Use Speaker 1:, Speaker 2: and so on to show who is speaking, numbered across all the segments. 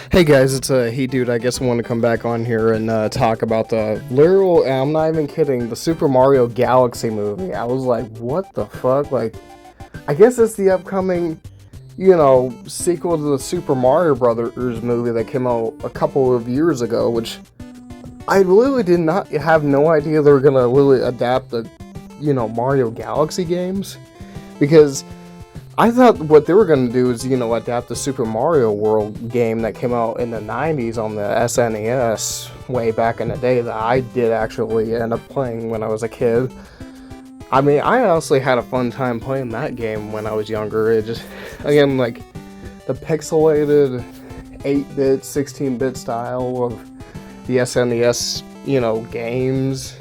Speaker 1: Hey guys, it's Hey Dude. I guess I want to come back on here and talk about the literal, and I'm not even kidding, the Super Mario Galaxy movie. I was like, what the fuck? Like, I guess it's the upcoming, sequel to the Super Mario Brothers movie that came out a couple of years ago, which I literally did not have no idea they were gonna literally adapt the, Mario Galaxy games. Because I thought what they were going to do is, adapt the Super Mario World game that came out in the 90s on the SNES way back in the day that I did actually end up playing when I was a kid. I mean, I honestly had a fun time playing that game when I was younger. It just, again, like, the pixelated 8-bit, 16-bit style of the SNES, games.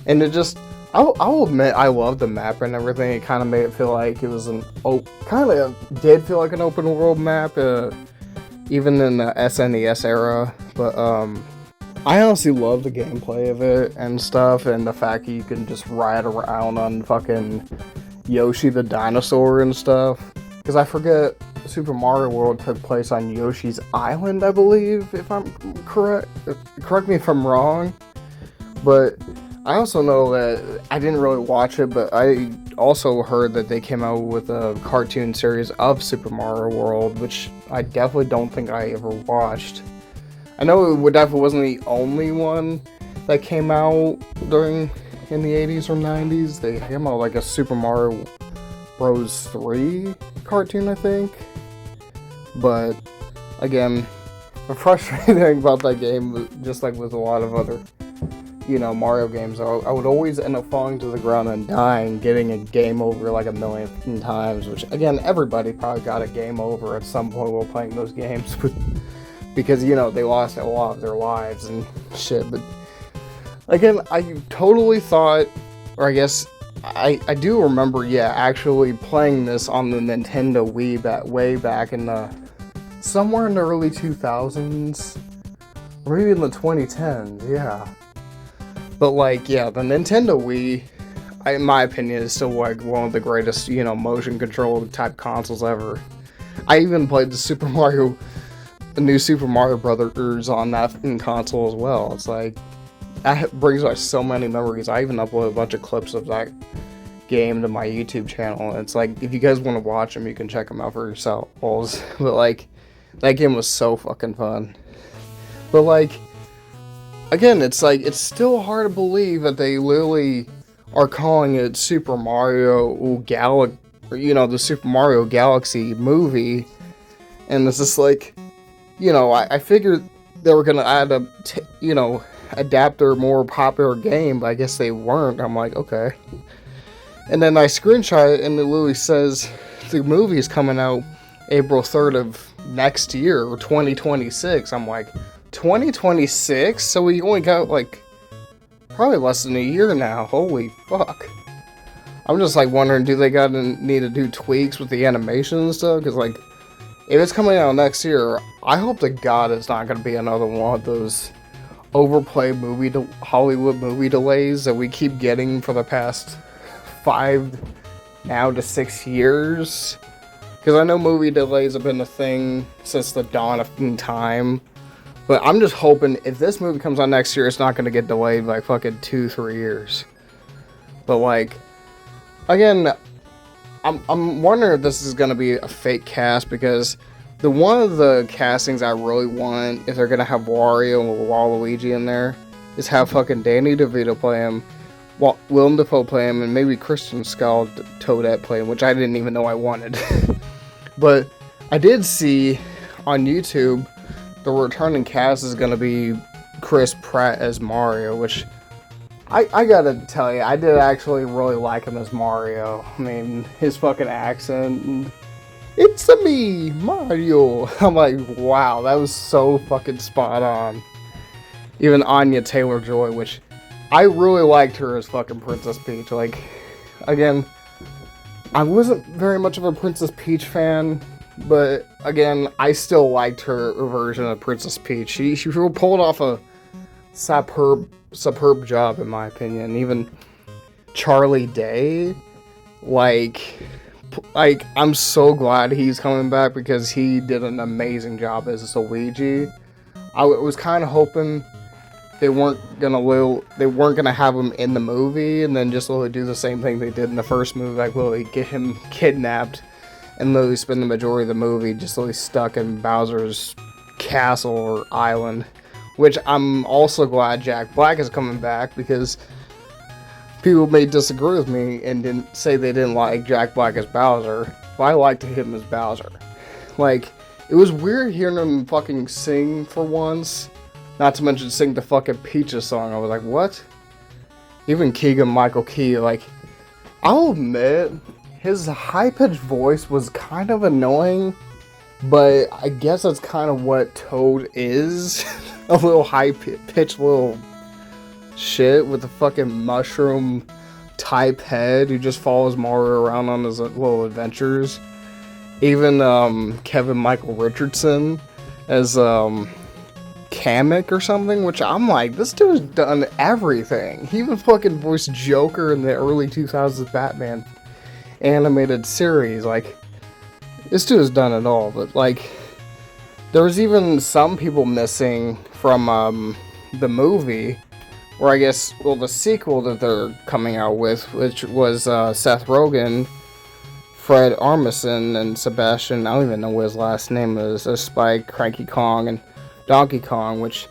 Speaker 1: And it just, I'll admit I love the map and everything. It kind of made it feel like it was kind of did feel like an open world map, even in the SNES era. But I honestly love the gameplay of it and stuff, and the fact that you can just ride around on fucking Yoshi the dinosaur and stuff. Because I forget Super Mario World took place on Yoshi's Island, I believe, if I'm correct. Correct me if I'm wrong, but I also know that I didn't really watch it, but I also heard that they came out with a cartoon series of Super Mario World, which I definitely don't think I ever watched. I know it definitely wasn't the only one that came out in the 80s or 90s. They came out like a Super Mario Bros. 3 cartoon, I think. But again, the frustrating thing about that game, just like with a lot of other Mario games, I would always end up falling to the ground and dying, getting a game over like a million times, which, again, everybody probably got a game over at some point while playing those games, because, they lost a lot of their lives and shit. But, again, I totally thought, or I guess, I do remember, actually playing this on the Nintendo Wii way back in somewhere in the early 2000s, or maybe in the 2010s, yeah. But, the Nintendo Wii, in my opinion, is still, one of the greatest, motion control type consoles ever. I even played the new Super Mario Brothers on that console as well. It's like, that brings back so many memories. I even uploaded a bunch of clips of that game to my YouTube channel. And it's like, if you guys want to watch them, you can check them out for yourselves. But, that game was so fucking fun. But, again, it's still hard to believe that they literally are calling it Super Mario Galaxy, the Super Mario Galaxy movie, and it's just I figured they were gonna adapt their more popular game, but I guess they weren't. I'm like, okay. And then I screenshot it, and it literally says the movie is coming out April 3rd of next year, or 2026. I'm like, 2026? So we only got probably less than a year now. Holy fuck. I'm just wondering, do they need to do tweaks with the animation and stuff? Because if it's coming out next year, I hope to God it's not going to be another one of those overplayed Hollywood movie delays that we keep getting for the past 5 now to 6 years. Because I know movie delays have been a thing since the dawn of time. But I'm just hoping if this movie comes out next year, it's not going to get delayed by fucking 2-3 years. But again, I'm wondering if this is going to be a fake cast, because one of the castings I really want, if they're going to have Wario and Waluigi in there, is have fucking Danny DeVito play him, Willem Dafoe play him, and maybe Kristen Skull Toadette play him, which I didn't even know I wanted. But I did see on YouTube the returning cast is going to be Chris Pratt as Mario, which I gotta tell you, I did actually really like him as Mario. I mean, his fucking accent, and, "It's a me, Mario." I'm like, wow, that was so fucking spot on. Even Anya Taylor-Joy, which I really liked her as fucking Princess Peach. Again, I wasn't very much of a Princess Peach fan, but again, I still liked her version of Princess Peach. She pulled off a superb job, in my opinion. Even Charlie Day, like, I'm so glad he's coming back because he did an amazing job as Luigi. I was kind of hoping they weren't gonna have him in the movie and then just literally do the same thing they did in the first movie, like literally get him kidnapped and literally spend the majority of the movie just literally stuck in Bowser's castle or island. Which I'm also glad Jack Black is coming back, because people may disagree with me and didn't say they didn't like Jack Black as Bowser, but I liked him as Bowser. Like, it was weird hearing him fucking sing for once. Not to mention sing the fucking Peaches song. I was like, what? Even Keegan-Michael Key, like, I'll admit, his high-pitched voice was kind of annoying, but I guess that's kind of what Toad is. A little high-pitched little shit with a fucking mushroom-type head who just follows Mario around on his little adventures. Even Kevin Michael Richardson as Kamek or something, which I'm like, this dude's done everything. He even fucking voiced Joker in the early 2000s Batman animated series. Like, this dude has done it all. But like, there was even some people missing from the movie, or I guess, well, the sequel that they're coming out with, which was Seth Rogen, Fred Armisen, and Sebastian, I don't even know what his last name is, Spike, Cranky Kong, and Donkey Kong, which,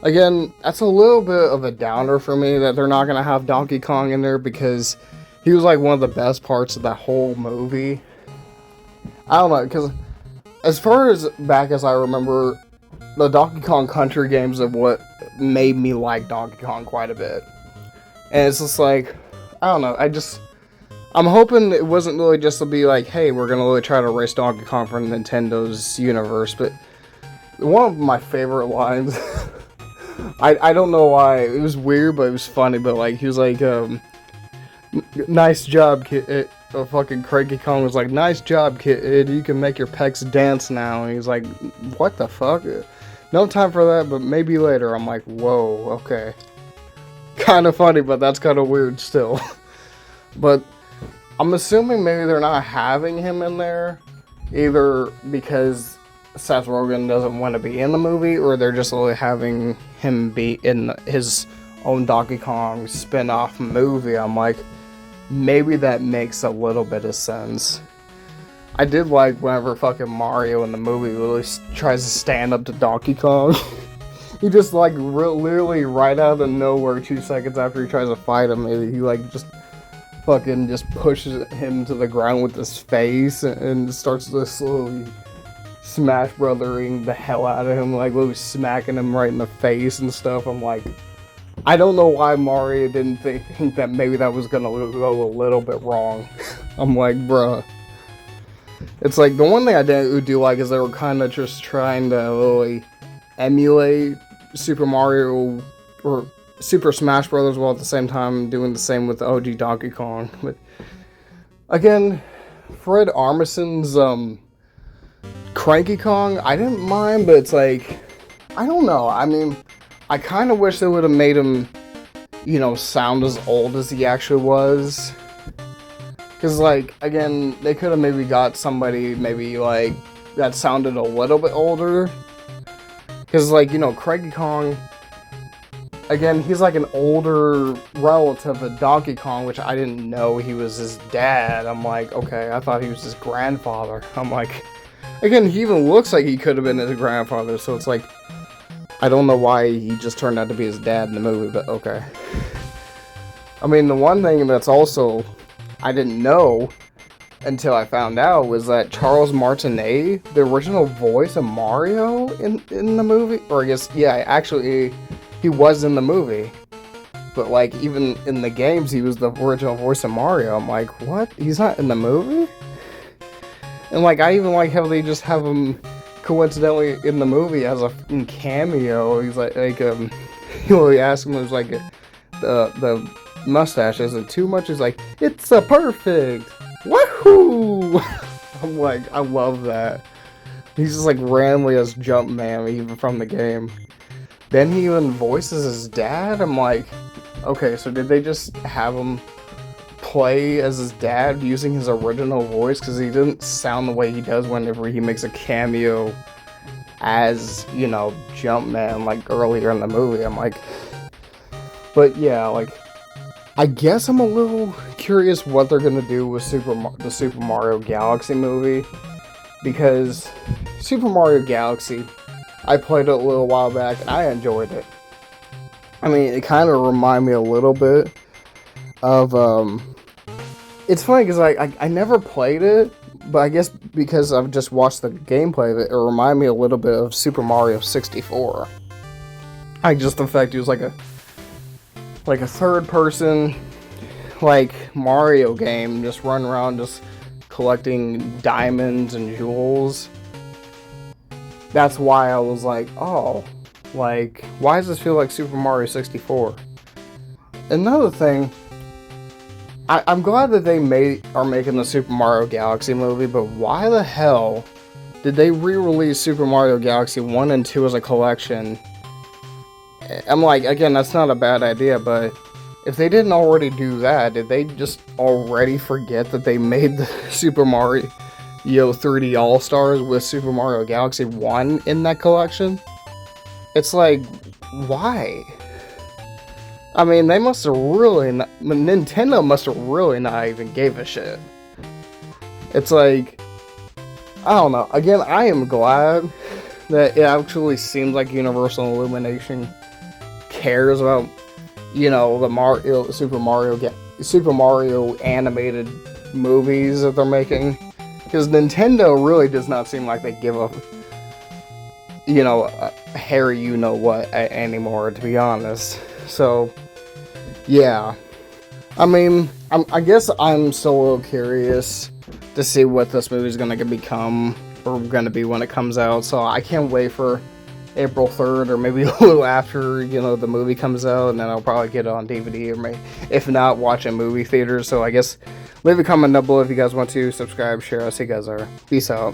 Speaker 1: again, that's a little bit of a downer for me that they're not going to have Donkey Kong in there, because he was like one of the best parts of that whole movie. I don't know, because as far as back as I remember, the Donkey Kong Country games are what made me like Donkey Kong quite a bit. And it's just like, I don't know, I'm hoping it wasn't really just to be like, hey, we're going to really try to race Donkey Kong from Nintendo's universe, but one of my favorite lines, I don't know why, it was weird, but it was funny, but like, he was like, nice job, kid. Fucking Cranky Kong was like, nice job, kid, you can make your pecs dance now, and he's like, what the fuck? No time for that, but maybe later. I'm like, whoa, okay. Kind of funny, but that's kind of weird still. But I'm assuming maybe they're not having him in there, either because Seth Rogen doesn't want to be in the movie, or they're just really having him be in his own Donkey Kong spin-off movie. I'm like, maybe that makes a little bit of sense. I did like whenever fucking Mario in the movie really tries to stand up to Donkey Kong. He just like literally right out of nowhere, 2 seconds after he tries to fight him, he like just fucking just pushes him to the ground with his face and starts to slowly Smash Brothering the hell out of him, like literally smacking him right in the face and stuff. I'm like, I don't know why Mario didn't think that maybe that was gonna go a little bit wrong. I'm like, bruh. It's like, the one thing I didn't do like is they were kind of just trying to really emulate Super Mario or Super Smash Brothers while at the same time doing the same with OG Donkey Kong. But again, Fred Armisen's Cranky Kong, I didn't mind, but it's like, I don't know. I mean, I kind of wish they would have made him, you know, sound as old as he actually was. Because, like, again, they could have maybe got somebody, maybe, like, that sounded a little bit older. Because, like, you know, Cranky Kong, again, he's like an older relative of Donkey Kong, which I didn't know he was his dad. I'm like, okay, I thought he was his grandfather. I'm like, again, he even looks like he could have been his grandfather, so it's like, I don't know why he just turned out to be his dad in the movie, but okay. I mean, the one thing that's also I didn't know until I found out was that Charles Martinet, the original voice of Mario in the movie, or I guess, yeah, actually, he was in the movie. But, like, even in the games, he was the original voice of Mario. I'm like, what? He's not in the movie? And, like, I even like how they just have him coincidentally in the movie as a cameo. He's like he really asked him, it was like, the mustache isn't too much. He's like, it's a perfect woohoo. I'm like, I love that. He's just like randomly as Jumpman even from the game. Then he even voices his dad. I'm like, okay, so did they just have him play as his dad using his original voice, because he didn't sound the way he does whenever he makes a cameo as, you know, Jumpman, like, earlier in the movie. I'm like... But yeah, like, I guess I'm a little curious what they're gonna do with the Super Mario Galaxy movie, because Super Mario Galaxy, I played it a little while back, and I enjoyed it. I mean, it kind of reminded me a little bit of, it's funny, because I never played it, but I guess because I've just watched the gameplay of it, it reminded me a little bit of Super Mario 64. Like, just the fact it was like a third-person, like, Mario game, just running around just collecting diamonds and jewels. That's why I was like, oh, like, why does this feel like Super Mario 64? Another thing, I'm glad that they are making the Super Mario Galaxy movie, but why the hell did they re-release Super Mario Galaxy 1 and 2 as a collection? I'm like, again, that's not a bad idea, but if they didn't already do that, did they just already forget that they made the Super Mario 3D All-Stars with Super Mario Galaxy 1 in that collection? It's like, why? I mean, they must have really not, Nintendo must have really not even gave a shit. It's like, I don't know. Again, I am glad that it actually seems like Universal Illumination cares about, you know, the Super Mario animated movies that they're making, because Nintendo really does not seem like they give a, you know, a Harry you know what anymore, to be honest. So yeah, I mean, I guess I'm still a little curious to see what this movie is going to become, or going to be when it comes out, so I can't wait for April 3rd, or maybe a little after, you know, the movie comes out, and then I'll probably get it on DVD, or maybe, if not, watch it in movie theaters. So I guess leave a comment down below if you guys want to, subscribe, share, I'll see you guys there. Peace out.